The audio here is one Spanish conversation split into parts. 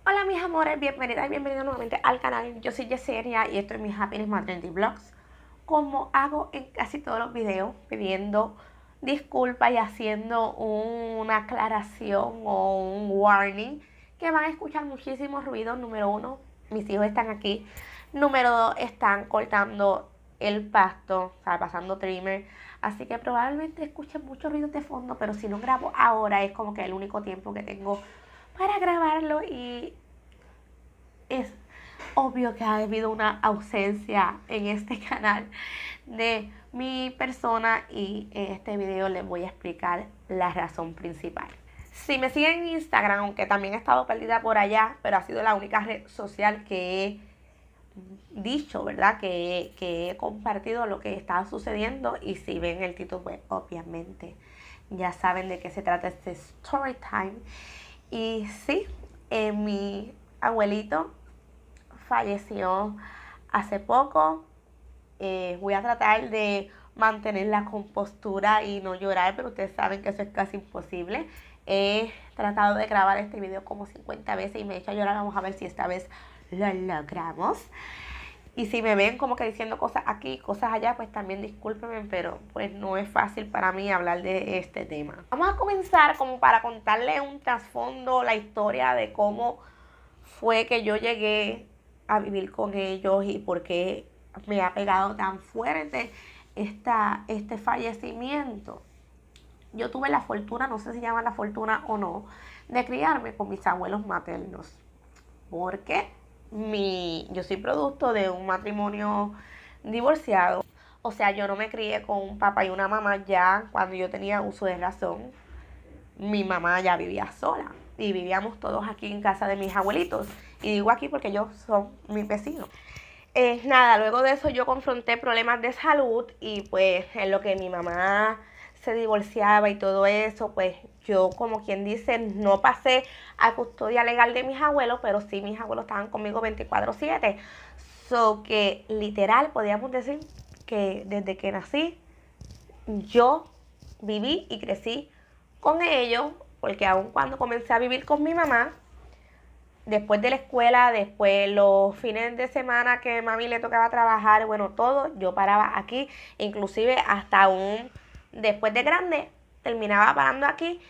Hola mis amores, bienvenidas y bienvenidos nuevamente al canal. Yo soy Yesenia y esto es mi Happiness Maternity Vlogs. Como hago en casi todos los videos, pidiendo disculpas y haciendo una aclaración o un warning, que van a escuchar muchísimos ruidos. Número uno, mis hijos están aquí. Número dos, están cortando el pasto, o sea, pasando trimmer. Así que probablemente escuchen muchos ruidos de fondo, pero si no grabo ahora es como que el único tiempo que tengo para grabarlo y es obvio que ha habido una ausencia en este canal de mi persona y en este video les voy a explicar la razón principal. Si me siguen en Instagram, aunque también he estado perdida por allá, pero ha sido la única red social que he dicho, ¿verdad? Que he compartido lo que está sucediendo, y si ven el título, pues obviamente ya saben de qué se trata este story time. Y sí, mi abuelito falleció hace poco. Voy a tratar de mantener la compostura y no llorar, pero ustedes saben que eso es casi imposible. He tratado de grabar este video como 50 veces y me he hecho llorar. Vamos a ver si esta vez lo logramos. Y si me ven como que diciendo cosas aquí, cosas allá, pues también discúlpenme, pero pues no es fácil para mí hablar de este tema. Vamos a comenzar como para contarles un trasfondo, la historia de cómo fue que yo llegué a vivir con ellos y por qué me ha pegado tan fuerte este fallecimiento. Yo tuve la fortuna, no sé si llama la fortuna o no, de criarme con mis abuelos maternos. Porque yo soy producto de un matrimonio divorciado. O sea, yo no me crié con un papá y una mamá ya cuando yo tenía uso de razón. Mi mamá ya vivía sola y vivíamos todos aquí en casa de mis abuelitos. Y digo aquí porque ellos son mis vecinos. Nada, luego de eso yo confronté problemas de salud y pues en lo que mi mamá se divorciaba y todo eso, pues yo, como quien dice, no pasé a custodia legal de mis abuelos, pero sí mis abuelos estaban conmigo 24/7. So que literal podíamos decir que desde que nací yo viví y crecí con ellos, porque aun cuando comencé a vivir con mi mamá, después de la escuela, después los fines de semana que a mami le tocaba trabajar, bueno, todo, yo paraba aquí, inclusive hasta aún después de grande, terminaba parando aquí,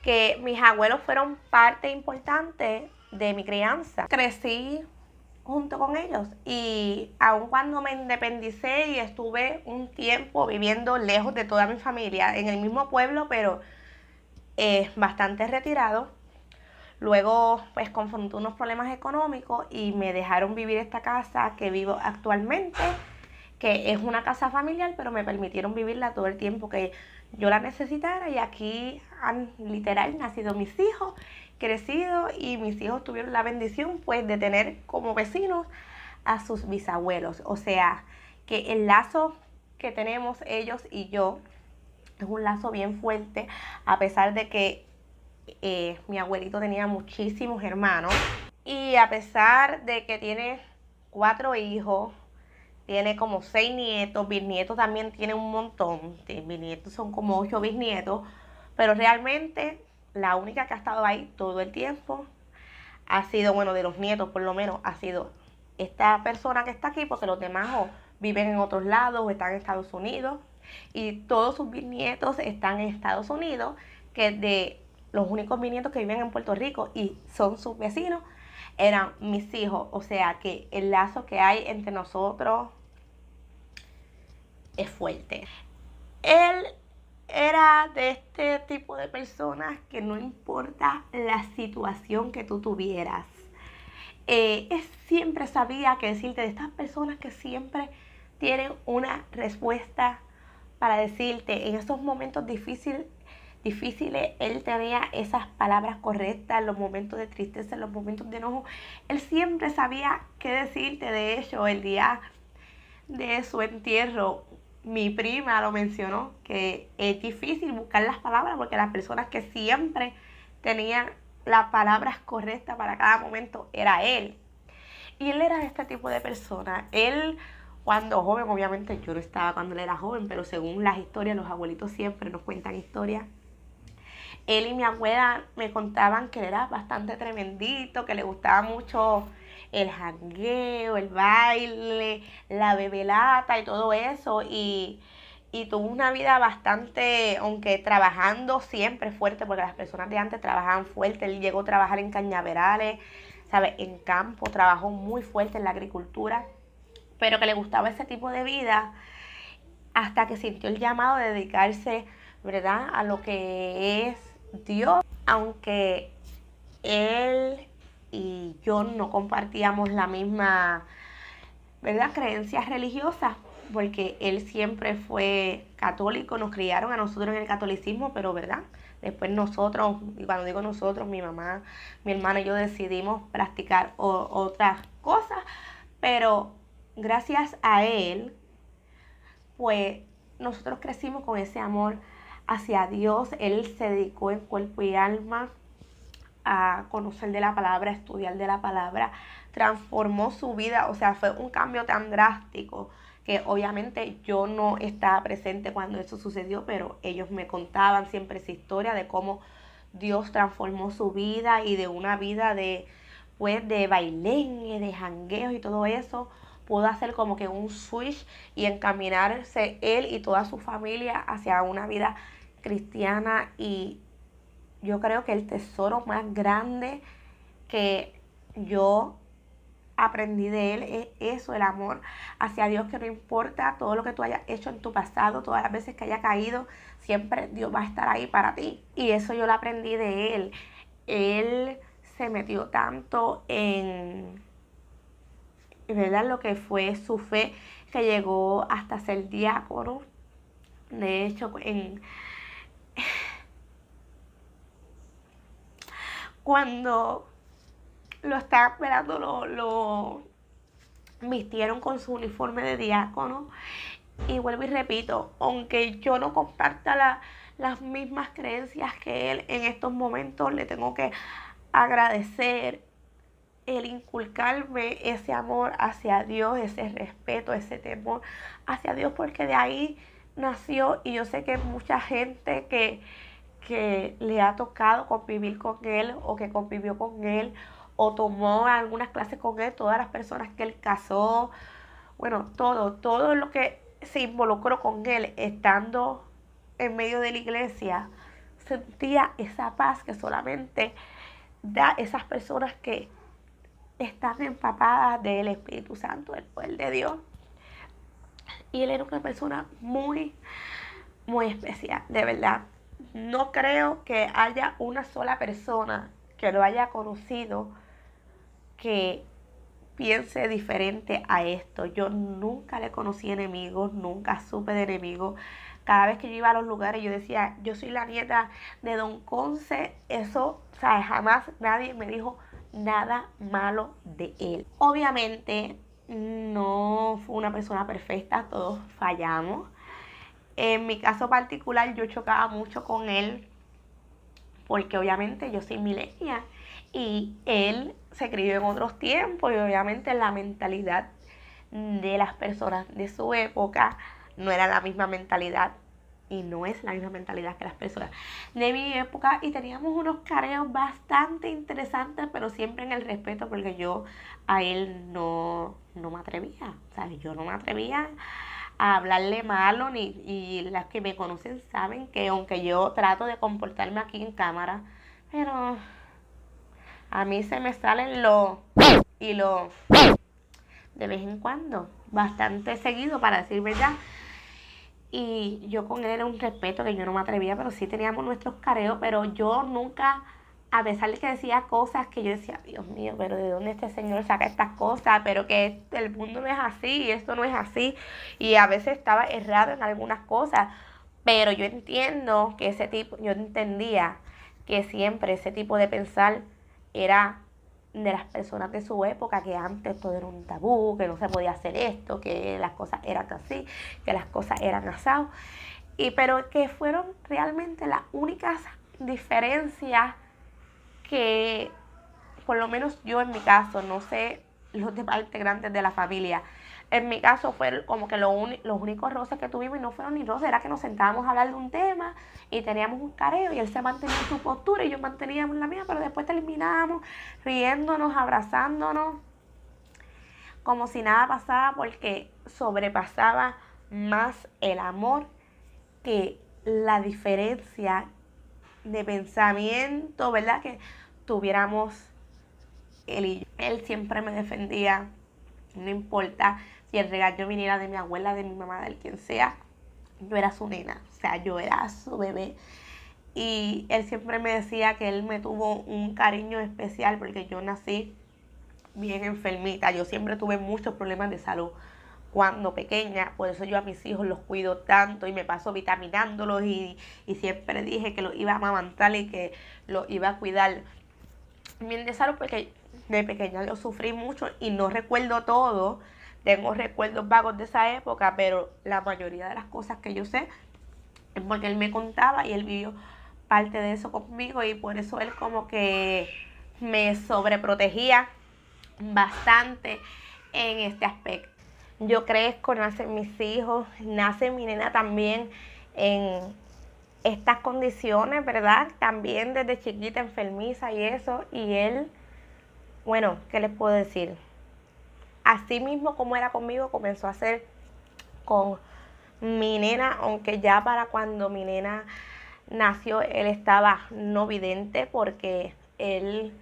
que mis abuelos fueron parte importante de mi crianza. Crecí junto con ellos y aun cuando me independicé y estuve un tiempo viviendo lejos de toda mi familia, en el mismo pueblo, pero bastante retirado. Luego, pues confronté unos problemas económicos y me dejaron vivir esta casa que vivo actualmente, que es una casa familiar, pero me permitieron vivirla todo el tiempo que yo la necesitara. Y aquí han literal nacido mis hijos, crecido, y mis hijos tuvieron la bendición pues de tener como vecinos a sus bisabuelos. O sea, que el lazo que tenemos ellos y yo es un lazo bien fuerte, a pesar de que mi abuelito tenía muchísimos hermanos y a pesar de que tiene 4 hijos, tiene como 6 nietos, bisnietos también tiene un montón, bisnietos son como 8 bisnietos, pero realmente la única que ha estado ahí todo el tiempo ha sido, bueno, de los nietos por lo menos, ha sido esta persona que está aquí, porque los demás o viven en otros lados o están en Estados Unidos, y todos sus bisnietos están en Estados Unidos, que de los únicos bisnietos que viven en Puerto Rico y son sus vecinos eran mis hijos. O sea que el lazo que hay entre nosotros es fuerte. Él era de este tipo de personas que no importa la situación que tú tuvieras, él siempre sabía qué decirte, de estas personas que siempre tienen una respuesta para decirte en esos momentos difíciles. Él tenía esas palabras correctas en los momentos de tristeza, en los momentos de enojo. Él siempre sabía qué decirte. De hecho, el día de su entierro, mi prima lo mencionó, que es difícil buscar las palabras porque las personas que siempre tenían las palabras correctas para cada momento era él. Y él era este tipo de persona. Él, cuando joven, obviamente yo no estaba cuando él era joven, pero según las historias, los abuelitos siempre nos cuentan historias. Él y mi abuela me contaban que él era bastante tremendito, que le gustaba mucho el jangueo, el baile, la bebelata y todo eso. Y tuvo una vida bastante, aunque trabajando siempre fuerte, porque las personas de antes trabajaban fuerte. Él llegó a trabajar en cañaverales, ¿sabes? En campo, trabajó muy fuerte en la agricultura, pero que le gustaba ese tipo de vida hasta que sintió el llamado de dedicarse, ¿verdad?, a lo que es Dios, aunque él y yo no compartíamos la misma, ¿verdad?, creencias religiosas, porque él siempre fue católico, nos criaron a nosotros en el catolicismo, pero ¿verdad? Después nosotros, y cuando digo nosotros, mi mamá, mi hermana y yo decidimos practicar otras cosas, pero gracias a él, pues nosotros crecimos con ese amor hacia Dios. Él se dedicó en cuerpo y alma a conocer de la palabra, a estudiar de la palabra, transformó su vida, o sea, fue un cambio tan drástico que obviamente yo no estaba presente cuando eso sucedió, pero ellos me contaban siempre esa historia de cómo Dios transformó su vida y de una vida de, pues, de bailengue, de jangueos y todo eso, pudo hacer como que un switch y encaminarse él y toda su familia hacia una vida cristiana. Y yo creo que el tesoro más grande que yo aprendí de él es eso, el amor hacia Dios, que no importa todo lo que tú hayas hecho en tu pasado, todas las veces que hayas caído, siempre Dios va a estar ahí para ti. Y eso yo lo aprendí de él. Él se metió tanto en, ¿verdad?, lo que fue su fe, que llegó hasta ser diácono. De hecho, cuando lo estaban esperando, lo vistieron con su uniforme de diácono. Y vuelvo y repito, aunque yo no comparta las mismas creencias que él, en estos momentos le tengo que agradecer el inculcarme ese amor hacia Dios, ese respeto, ese temor hacia Dios, porque de ahí nació. Y yo sé que mucha gente que le ha tocado convivir con él, o que convivió con él, o tomó algunas clases con él, todas las personas que él casó, bueno, todo lo que se involucró con él estando en medio de la iglesia, sentía esa paz que solamente da esas personas que están empapadas del Espíritu Santo, del poder de Dios. Y él era una persona muy, muy especial, de verdad. No creo que haya una sola persona que lo haya conocido que piense diferente a esto. Yo nunca le conocí enemigos, nunca supe de enemigos. Cada vez que yo iba a los lugares yo decía, yo soy la nieta de Don Conce. Eso, o sea, jamás nadie me dijo nada malo de él. Obviamente no fue una persona perfecta, todos fallamos. En mi caso particular yo chocaba mucho con él, porque obviamente yo soy millennial y él se crió en otros tiempos, y obviamente la mentalidad de las personas de su época no era la misma mentalidad, y no es la misma mentalidad que las personas de mi época. Y teníamos unos careos bastante interesantes, pero siempre en el respeto, porque yo a él no me atrevía, ¿sabes? Yo no me atrevía a hablarle malo, y las que me conocen saben que aunque yo trato de comportarme aquí en cámara, pero a mí se me salen los de vez en cuando, bastante seguido para decir verdad. Y yo con él era un respeto que yo no me atrevía, pero sí teníamos nuestros careos. Pero yo nunca, a pesar de que decía cosas que yo decía, Dios mío, pero ¿de dónde este señor saca estas cosas? Pero que el mundo no es así, esto no es así. Y a veces estaba errado en algunas cosas, pero yo entiendo que yo entendía que siempre ese tipo de pensar era de las personas de su época, que antes todo era un tabú, que no se podía hacer esto, que las cosas eran así, que las cosas eran asadas. Pero que fueron realmente las únicas diferencias que, por lo menos yo en mi caso, no sé los demás integrantes de la familia, En mi caso fue como que los únicos roces que tuvimos, y no fueron ni roces, era que nos sentábamos a hablar de un tema y teníamos un careo y él se mantenía en su postura y yo manteníamos la mía, pero después terminábamos riéndonos, abrazándonos, como si nada pasaba, porque sobrepasaba más el amor que la diferencia de pensamiento, ¿verdad? Que tuviéramos él y yo. Él siempre me defendía, no importa si el regaño viniera de mi abuela, de mi mamá, de quien sea, yo era su nena, o sea, yo era su bebé. Y él siempre me decía que él me tuvo un cariño especial porque yo nací bien enfermita. Yo siempre tuve muchos problemas de salud cuando pequeña, por eso yo a mis hijos los cuido tanto y me paso vitaminándolos y siempre dije que los iba a amamantar y que los iba a cuidar bien de salud, porque de pequeña yo sufrí mucho y no recuerdo todo. Tengo recuerdos vagos de esa época, pero la mayoría de las cosas que yo sé es porque él me contaba y él vivió parte de eso conmigo, y por eso él como que me sobreprotegía bastante en este aspecto. Yo crezco, nacen mis hijos, nace mi nena también en estas condiciones, ¿verdad? También desde chiquita enfermiza y eso, y él, bueno, ¿qué les puedo decir? Así mismo como era conmigo, comenzó a hacer con mi nena, aunque ya para cuando mi nena nació él estaba no vidente, porque él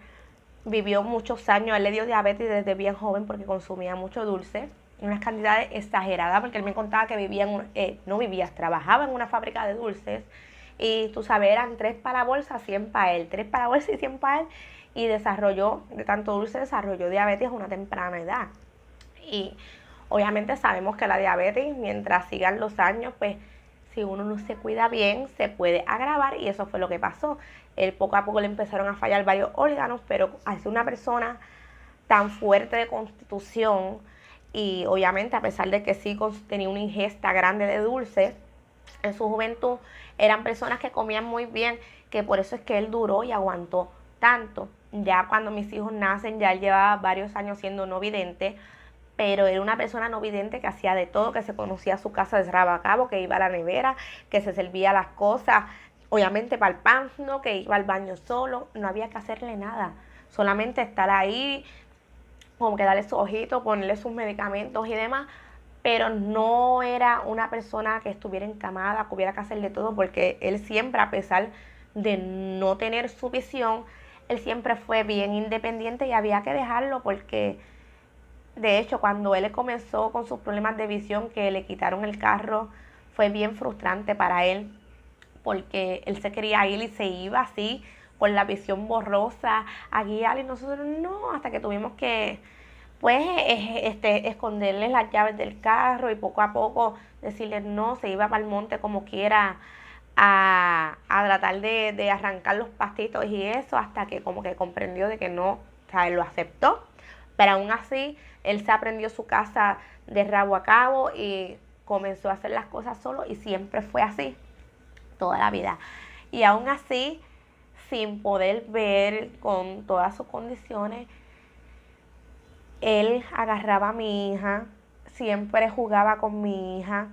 vivió muchos años, él le dio diabetes desde bien joven porque consumía mucho dulce, unas cantidades exageradas, porque él me contaba que trabajaba en una fábrica de dulces, y tú sabes, eran 3 para la bolsa, 100 para él, 3 para la bolsa y 100 para él, y desarrolló, de tanto dulce, desarrolló diabetes a una temprana edad. Y obviamente sabemos que la diabetes, mientras sigan los años, pues si uno no se cuida bien, se puede agravar, y eso fue lo que pasó. Él poco a poco le empezaron a fallar varios órganos, pero al ser una persona tan fuerte de constitución, y obviamente a pesar de que sí tenía una ingesta grande de dulce, en su juventud eran personas que comían muy bien, que por eso es que él duró y aguantó tanto. Ya cuando mis hijos nacen, ya él llevaba varios años siendo no vidente, pero era una persona no vidente que hacía de todo, que se conocía su casa de rabo a cabo, que iba a la nevera, que se servía las cosas, obviamente palpando, que iba al baño solo, no había que hacerle nada, solamente estar ahí, como que darle sus ojitos, ponerle sus medicamentos y demás, pero no era una persona que estuviera encamada, que hubiera que hacerle todo, porque él siempre, a pesar de no tener su visión, él siempre fue bien independiente y había que dejarlo, porque de hecho cuando él comenzó con sus problemas de visión, que le quitaron el carro, fue bien frustrante para él, porque él se quería ir y se iba así, con la visión borrosa, a guiar, y nosotros no, hasta que tuvimos que pues esconderle las llaves del carro y poco a poco decirle no, se iba para el monte como quiera a tratar de arrancar los pastitos y eso, hasta que como que comprendió de que no, o sea, él lo aceptó, pero aún así él se aprendió su casa de rabo a cabo y comenzó a hacer las cosas solo, y siempre fue así toda la vida. Y aún así, sin poder ver, con todas sus condiciones, él agarraba a mi hija, siempre jugaba con mi hija.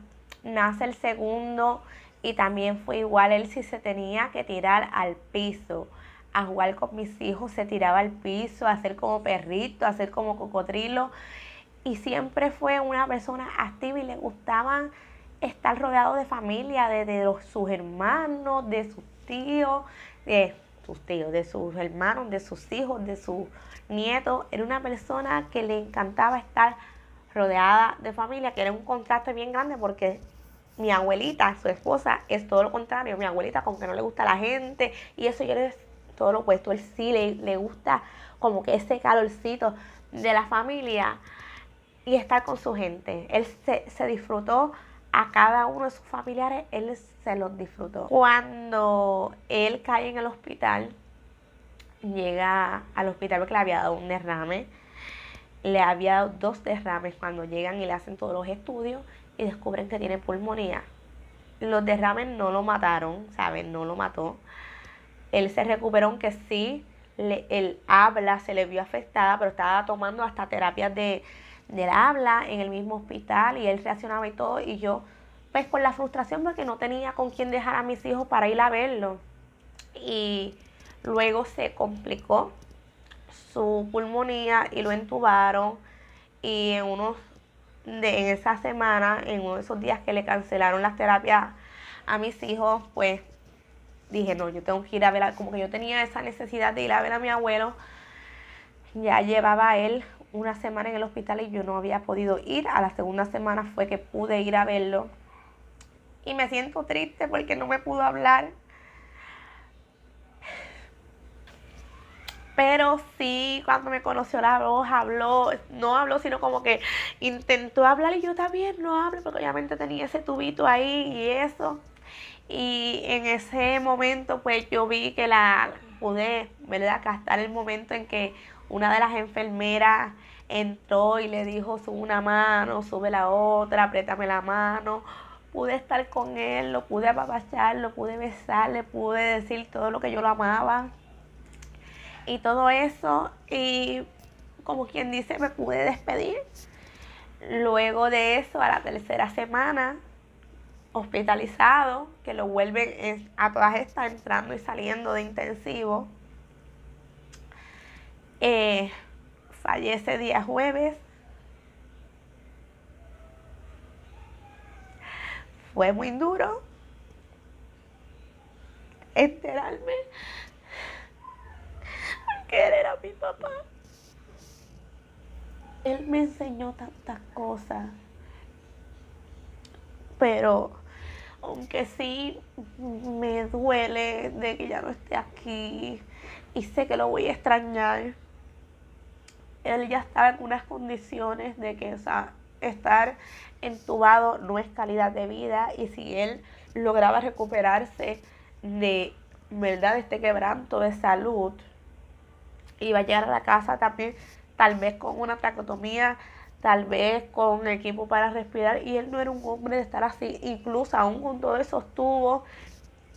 Nace el segundo y también fue igual. Él, si se tenía que tirar al piso a jugar con mis hijos, se tiraba al piso, a hacer como perrito, a hacer como cocodrilo. Y siempre fue una persona activa y le gustaba estar rodeado de familia, sus hermanos, de sus tíos, de sus hermanos, de sus hijos, de sus nietos. Era una persona que le encantaba estar rodeada de familia, que era un contraste bien grande, porque mi abuelita, su esposa, es todo lo contrario. Mi abuelita, con que no le gusta la gente y eso, yo le todo lo opuesto. Él sí le gusta como que ese calorcito de la familia y estar con su gente. Él se disfrutó a cada uno de sus familiares, él se los disfrutó. Cuando él cae en el hospital, llega al hospital porque le había dado un derrame, le había dado 2 derrames. Cuando llegan y le hacen todos los estudios y descubren que tiene pulmonía. Los derrames no lo mataron, ¿saben? No lo mató. Él se recuperó, aunque sí, el habla se le vio afectada, pero estaba tomando hasta terapias de del habla en el mismo hospital y él reaccionaba y todo, y yo pues con la frustración porque no tenía con quién dejar a mis hijos para ir a verlo. Y luego se complicó su pulmonía y lo entubaron, y en esa semana, en uno de esos días que le cancelaron las terapias a mis hijos, pues dije, no, yo tengo que ir a ver, como que yo tenía esa necesidad de ir a ver a mi abuelo. Ya llevaba él una semana en el hospital y yo no había podido ir. A la segunda semana fue que pude ir a verlo. Y me siento triste porque no me pudo hablar. Pero sí, cuando me conoció la voz, habló, no habló, sino como que intentó hablar y yo también no hablo, porque obviamente tenía ese tubito ahí y eso. Y en ese momento pues yo vi que la pude, ¿verdad?, captar el momento en que una de las enfermeras entró y le dijo, sube una mano, sube la otra, apriétame la mano. Pude estar con él, lo pude apapacharlo, pude besarle, pude decir todo lo que yo lo amaba y todo eso, y como quien dice me pude despedir. Luego de eso, a la tercera semana, hospitalizado, que lo vuelven a todas estas entrando y saliendo de intensivo. Fallece día jueves. Fue muy duro enterarme, porque él era mi papá. Él me enseñó tantas cosas, pero aunque sí me duele de que ya no esté aquí y sé que lo voy a extrañar, él ya estaba en unas condiciones de que, o sea, estar entubado no es calidad de vida, y si él lograba recuperarse de, ¿verdad?, de este quebranto de salud, iba a llegar a la casa también tal vez con una tracotomía, tal vez con equipo para respirar, y él no era un hombre de estar así. Incluso aún con todos esos tubos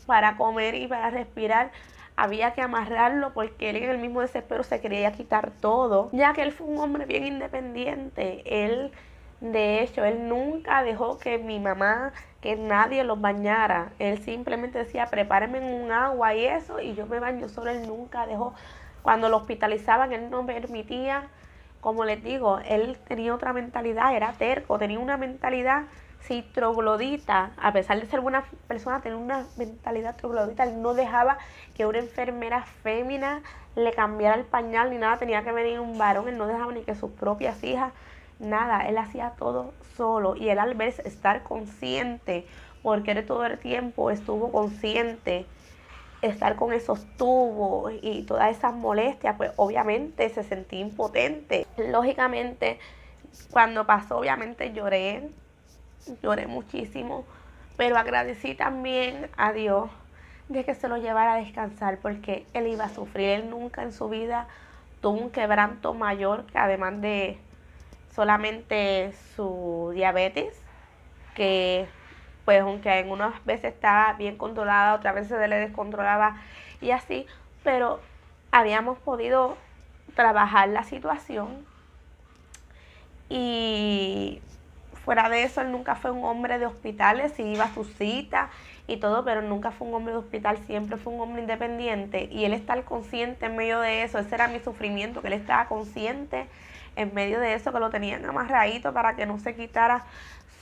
para comer y para respirar, había que amarrarlo porque él en el mismo desespero se quería quitar todo, ya que él fue un hombre bien independiente. Él, de hecho, él nunca dejó que mi mamá, que nadie los bañara. Él simplemente decía, prepárenme en un agua y eso, y yo me baño solo. Él nunca dejó. Cuando lo hospitalizaban, él no permitía. Como les digo, él tenía otra mentalidad, era terco, tenía una mentalidad troglodita. A pesar de ser buena persona, tenía una mentalidad troglodita. Él no dejaba que una enfermera fémina le cambiara el pañal ni nada, tenía que venir un varón. Él no dejaba ni que sus propias hijas, nada, él hacía todo solo. Y él, al ver estar consciente, porque él todo el tiempo estuvo consciente, estar con esos tubos y todas esas molestias, pues obviamente se sentía impotente. Lógicamente, cuando pasó, obviamente lloré muchísimo, pero agradecí también a Dios de que se lo llevara a descansar, porque él iba a sufrir. Él nunca en su vida tuvo un quebranto mayor, que además de solamente su diabetes, que pues aunque en unas veces estaba bien controlada, otras veces se le descontrolaba y así, pero habíamos podido trabajar la situación. Y fuera de eso, él nunca fue un hombre de hospitales, sí iba a su cita y todo, pero nunca fue un hombre de hospital, siempre fue un hombre independiente. Y él estar consciente en medio de eso, ese era mi sufrimiento, que él estaba consciente en medio de eso, que lo tenían amarradito para que no se quitara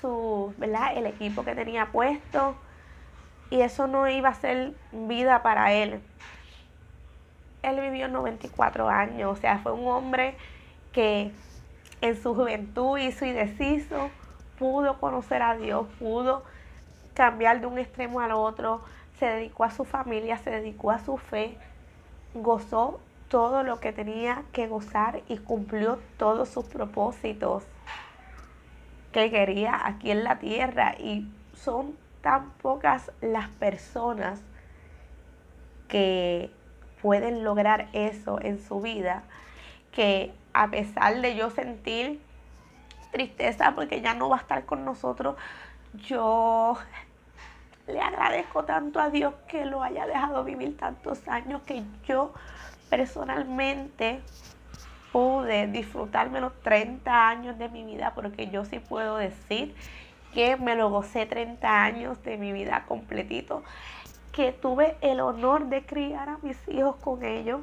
su, ¿verdad?, el equipo que tenía puesto, y eso no iba a ser vida para él. Él vivió 94 años, o sea, fue un hombre que en su juventud hizo y deshizo, pudo conocer a Dios, pudo cambiar de un extremo al otro, se dedicó a su familia, se dedicó a su fe, gozó todo lo que tenía que gozar y cumplió todos sus propósitos que quería aquí en la tierra. Y son tan pocas las personas que pueden lograr eso en su vida, que a pesar de yo sentir tristeza porque ya no va a estar con nosotros, yo le agradezco tanto a Dios que lo haya dejado vivir tantos años, que yo personalmente pude disfrutarme los 30 años de mi vida, porque yo sí puedo decir que me lo gocé 30 años de mi vida completito, que tuve el honor de criar a mis hijos con ellos.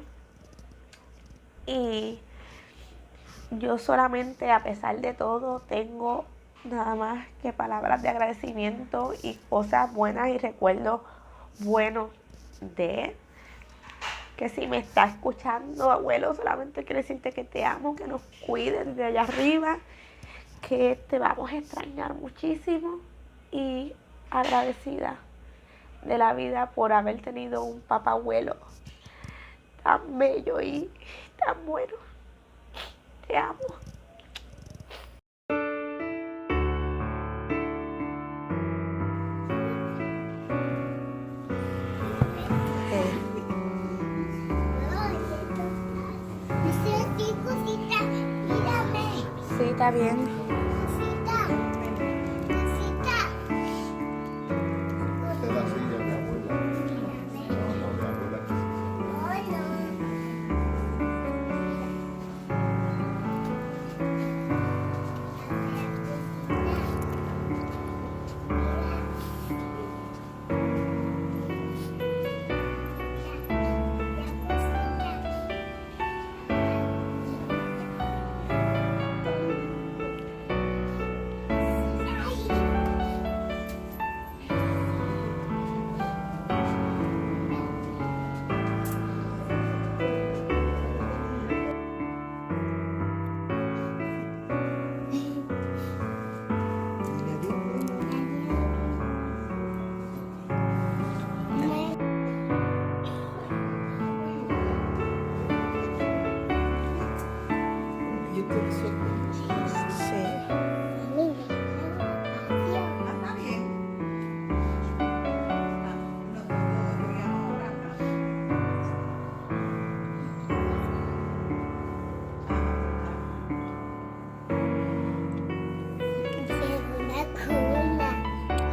Y yo solamente, a pesar de todo, tengo nada más que palabras de agradecimiento y cosas buenas y recuerdos buenos de él. Que si me está escuchando, abuelo, solamente quiero decirte que te amo, que nos cuides desde allá arriba, que te vamos a extrañar muchísimo y agradecida de la vida por haber tenido un papá abuelo tan bello y tan bueno. Te amo. Sí, está bien.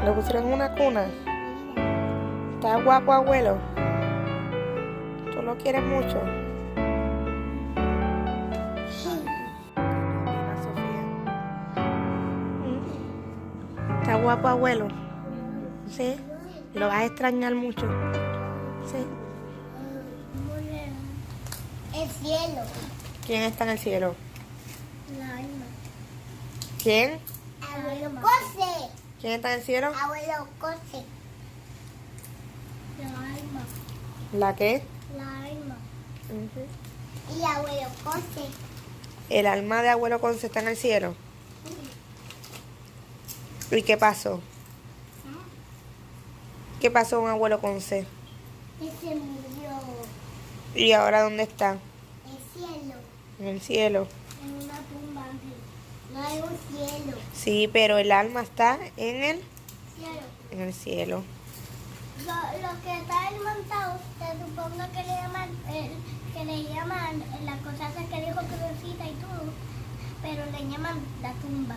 ¿Lo pusieron en una cuna? ¿Está guapo, abuelo? ¿Tú lo quieres mucho? ¿Está guapo, abuelo? ¿Sí? ¿Lo vas a extrañar mucho? ¿Sí? El cielo. ¿Quién está en el cielo? La alma. ¿Quién? Abuelo Cose. ¿Quién está en el cielo? Abuelo Cose. La alma. ¿La qué? La alma. Y abuelo Cose. ¿El alma de abuelo Conce está en el cielo? ¿Y qué pasó? ¿Qué pasó con abuelo Conce? Que se murió. ¿Y ahora dónde está? El cielo. En el cielo. En una tumba. No hay un cielo. Sí, pero el alma está en el Cielo. cielo. Los que están montados, te supongo que le llaman las cosas que dijo Crucita y todo, pero le llaman la tumba.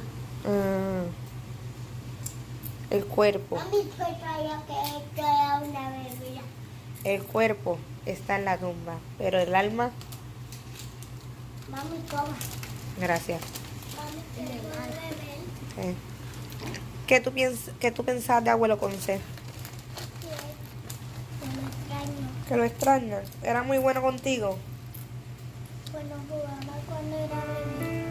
El cuerpo. Mami, fue que era una bebida. El cuerpo está en la tumba, pero el alma... Mami, coma. Gracias. Mami, te voy a beber. ¿Qué tú pensabas de abuelo Conce? Que me extraño. ¿Que lo extrañas? ¿Era muy bueno contigo? Cuando jugaba cuando era bebé.